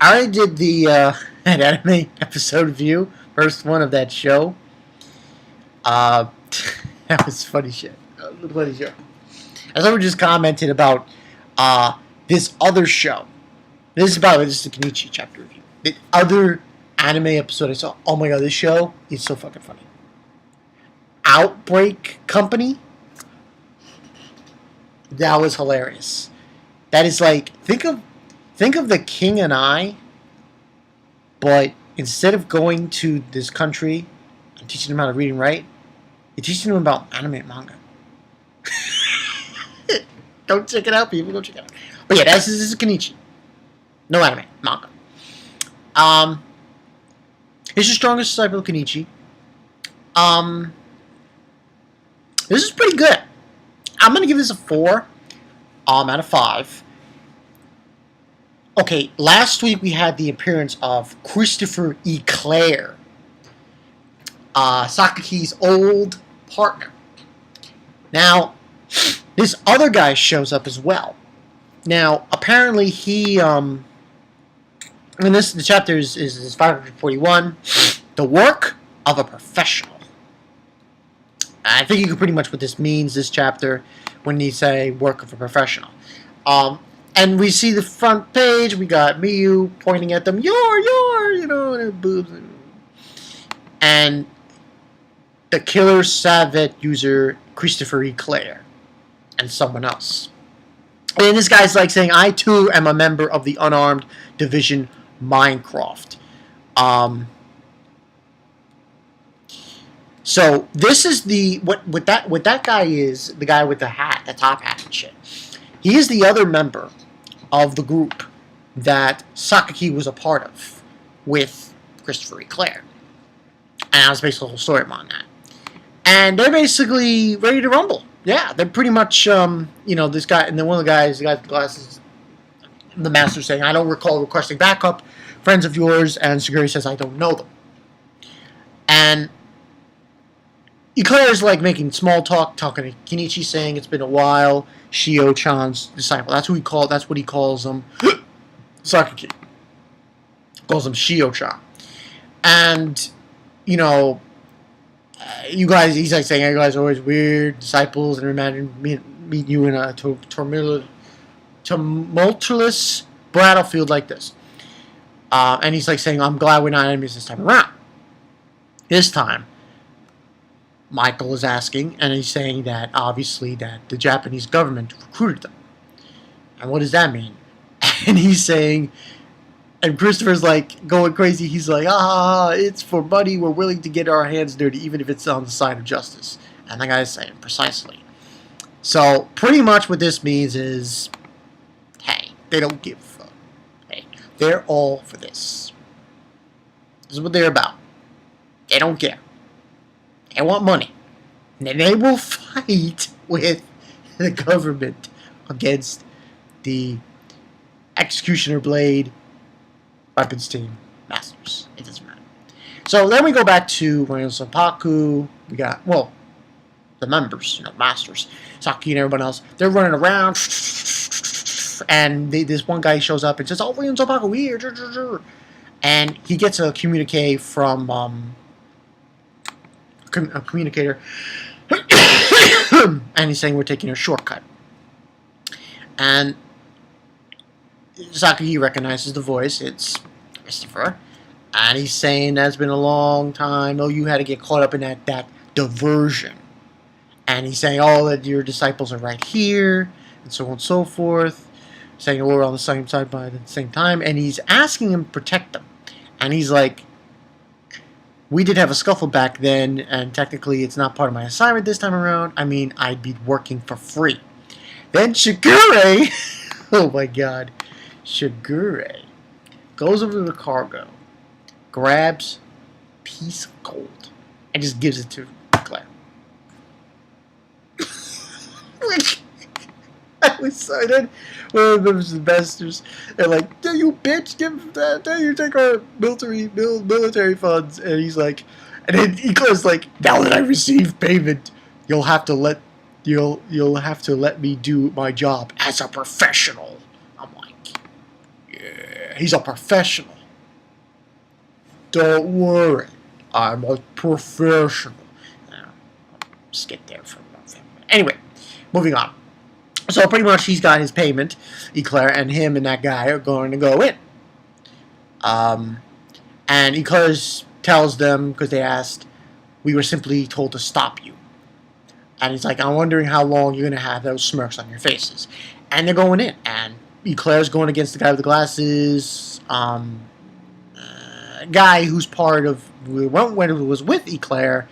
I already did the an anime episode review, first one of that show. Uh, that was funny shit. Funny show. And someone just commented about this other show. This is about this is the Kenichi chapter review. The other anime episode I saw. Oh my god, this show is so fucking funny. Outbreak Company. That was hilarious. That is like think of the King and I, but instead of going to this country and teaching them how to read and write, you're teaching them about anime and manga. Go check it out, people. Go check it out. But yeah, this is Kenichi. No anime, manga. He's the strongest disciple of Kenichi. This is pretty good. I'm gonna give this a 4 out of 5. Okay, last week we had the appearance of Christopher Eclair, Sakaki's old partner. Now, this other guy shows up as well. Now, apparently he, the chapter is 541, The Work of a Professional. I think you can pretty much what this means, this chapter, when you say work of a professional. And we see the front page, we got Miyu pointing at them, and her boobs. And the killer Savet user, Christopher Eclair, and someone else. And this guy's like saying, I too am a member of the unarmed division Minecraft. So this is what that guy is, the guy with the hat, the top hat and shit. He is the other member of the group that Sakaki was a part of with Christopher Eclair. And I was basically the whole story on that. And they're basically ready to rumble. Yeah, they're pretty much, this guy, and then one of the guys, the guy with the glasses, the master saying, I don't recall requesting backup, friends of yours, and Shigure says, I don't know them. And Eclair is like making small talk, talking to Kenichi, saying it's been a while, Shio-chan's disciple. That's what he calls him. Sakaki. Calls him Shio-chan. And, you guys, he's like saying, you guys are always weird disciples, and imagine meet you in a tumultuous battlefield like this. And he's like saying, I'm glad we're not enemies this time around. This time, Michael is asking, and he's saying that, obviously, that the Japanese government recruited them. And what does that mean? And he's saying, and Christopher's like going crazy. He's like, it's for money. We're willing to get our hands dirty, even if it's on the side of justice. And the guy's saying, precisely. So, pretty much what this means is, hey, they don't give a fuck. Hey, they're all for this. This is what they're about. They don't care. They want money. And then they will fight with the government against the Executioner Blade Weapons Team Masters. It doesn't matter. So then we go back to Ryo Senpaku. We got, the members, Masters. Saki and everyone else. They're running around. And this one guy shows up and says, Ryo Senpaku here. And he gets a communique from a communicator. And he's saying we're taking a shortcut. And Sakaki recognizes the voice. It's Christopher. And he's saying that's been a long time. Oh, you had to get caught up in that diversion. And he's saying, that your disciples are right here, and so on and so forth. Saying we're on the same side by the same time. And he's asking him to protect them. And he's like, we did have a scuffle back then, and technically it's not part of my assignment this time around. I mean, I'd be working for free. Then Shigure, oh my god, Shigure goes over to the cargo, grabs a piece of gold, and just gives it to Claire. Which, I was excited. One of those investors, they're like, you bitch, give that, you take our military funds. And he's like, and then he goes like, now that I receive payment, you'll have to let me do my job as a professional. I'm like, yeah. He's a professional. Don't worry, I'm a professional. Just get there for a moment. Anyway, moving on. So pretty much he's got his payment, Eclair, and him and that guy are going to go in. And Eclair tells them, because they asked, we were simply told to stop you. And he's like, I'm wondering how long you're going to have those smirks on your faces. And they're going in. And Eclair's going against the guy with the glasses. A guy who's part of, when it was with Eclair,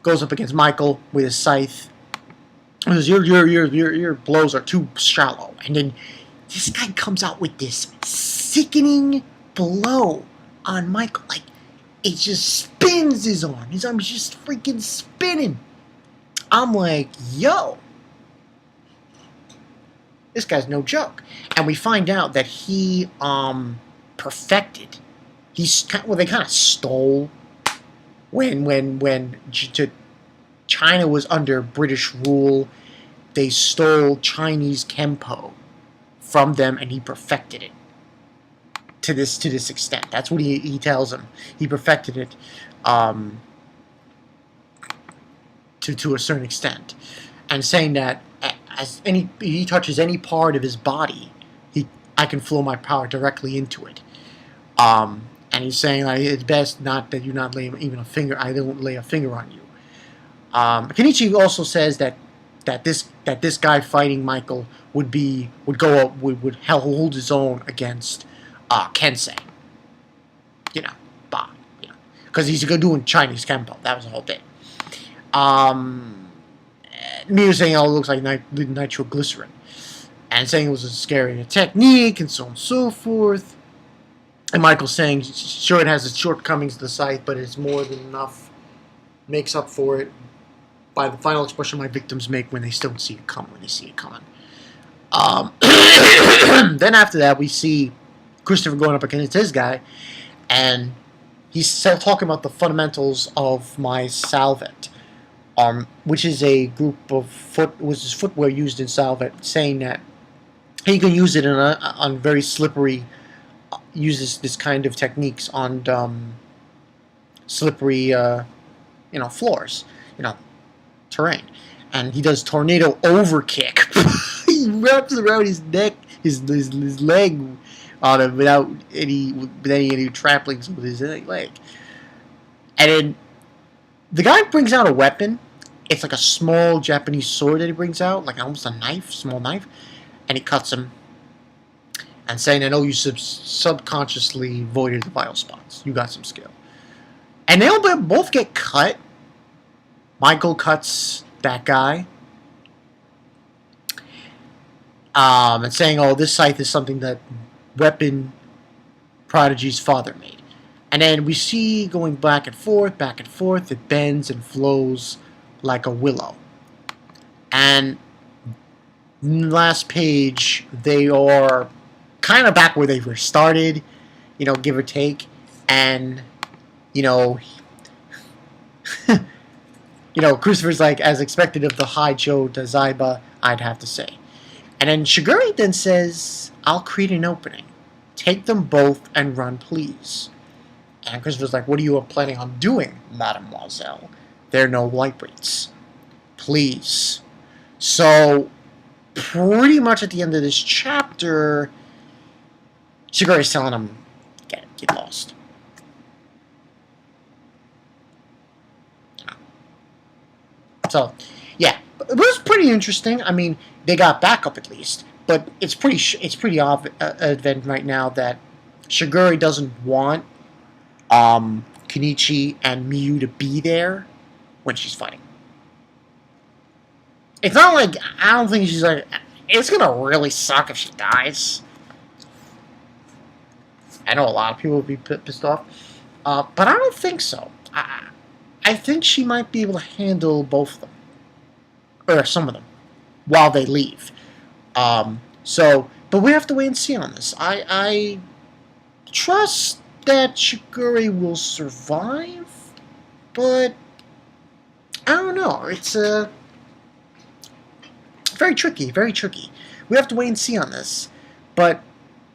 goes up against Michael with his scythe. He goes, your blows are too shallow. And then this guy comes out with this sickening blow on Michael. Like, it just spins his arm. His arm is just freaking spinning. I'm like, yo, this guy's no joke. And we find out that he perfected. They kind of stole when China was under British rule. They stole Chinese kempo from them, and he perfected it to this extent. That's what he tells him. He perfected it to a certain extent, and saying that as he touches any part of his body, I can flow my power directly into it. And he's saying like, it's best not that you not lay even a finger. I don't lay a finger on you. Kenichi also says that this guy fighting Michael would hold his own against Kensei. Because he's doing Chinese kempo. That was the whole thing. Me was saying, oh, it looks like nitroglycerin, and saying it was a scary technique, and so on and so forth. And Michael's saying, sure, it has its shortcomings to the scythe, but it's more than enough, makes up for it by the final expression my victims make when they still see it coming. Then after that, we see Christopher going up against his guy, and he's talking about the fundamentals of my salvet, which is a group of footwear used in salvet, saying that he can use it on very slippery. Uses this kind of techniques on slippery, floors, terrain, and he does tornado overkick. He wraps around his neck, his leg on him without any trappings with his leg. And then the guy brings out a weapon. It's like a small Japanese sword that he brings out, like almost a knife, small knife, and he cuts him. And saying, I know you subconsciously voided the vital spots. You got some skill. And they both get cut. Michael cuts that guy. And saying, oh, this scythe is something that Weapon Prodigy's father made. And then we see going back and forth. It bends and flows like a willow. And last page, they are kind of back where they were started, give or take, and Christopher's like, as expected of the Haijo to Zaiba, I'd have to say. And then Shigure then says, I'll create an opening. Take them both and run, please. And Christopher's like, what are you planning on doing, mademoiselle? There are no light rates. Please. So, pretty much at the end of this chapter, Shigure is telling him, get lost. So, yeah, it was pretty interesting. I mean, they got backup at least, but it's pretty evident right now that Shigure doesn't want Kenichi and Miyu to be there when she's fighting. It's not like, I don't think she's like, it's gonna really suck if she dies. I know a lot of people would be pissed off, but I don't think so. I think she might be able to handle both of them, or some of them, while they leave. But we have to wait and see on this. I trust that Shigure will survive, but I don't know. It's very tricky, very tricky. We have to wait and see on this, but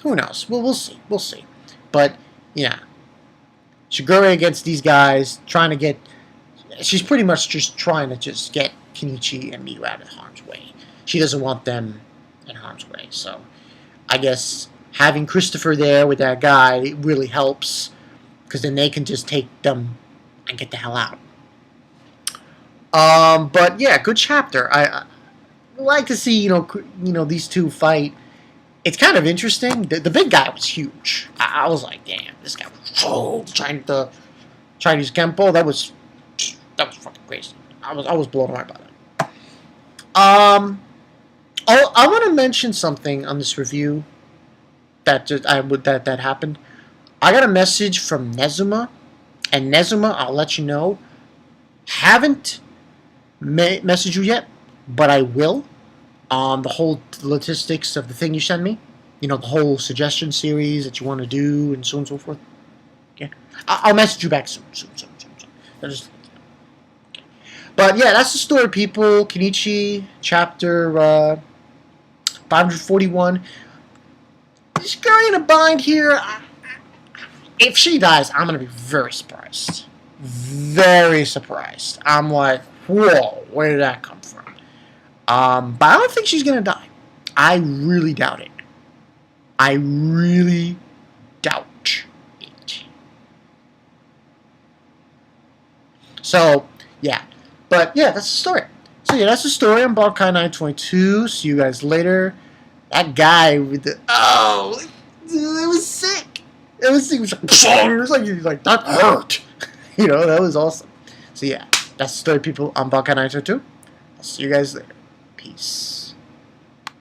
Who knows? Well, we'll see. We'll see. But, yeah. Shigure against these guys, trying to get... She's pretty much just trying to just get Kenichi and Miyu out of harm's way. She doesn't want them in harm's way. So, I guess having Christopher there with that guy really helps. Because then they can just take them and get the hell out. But, yeah, good chapter. I like to see, these two fight. It's kind of interesting. The big guy was huge. I was like, damn, this guy was trying to Chinese kempo. That was fucking crazy. I was blown away by that. I want to mention something on this review that happened. I got a message from Nezuma, and Nezuma, I'll let you know, haven't messaged you yet, but I will. The whole logistics of the thing you send me, the whole suggestion series that you want to do, and so on and so forth. Okay, I'll message you back soon. Okay. But yeah, that's the story, people. Kenichi, chapter 541. This girl in a bind here. If she dies, I'm gonna be very surprised. Very surprised. I'm like, whoa, where did that come from? But I don't think she's going to die. I really doubt it. I really doubt it. So, yeah. But, yeah, that's the story. So, yeah, that's the story on Bankai 922. See you guys later. That guy with the... Oh, it was sick. It was like that hurt. That was awesome. So, yeah, that's the story, people, on Bankai 922. I'll see you guys later. Peace.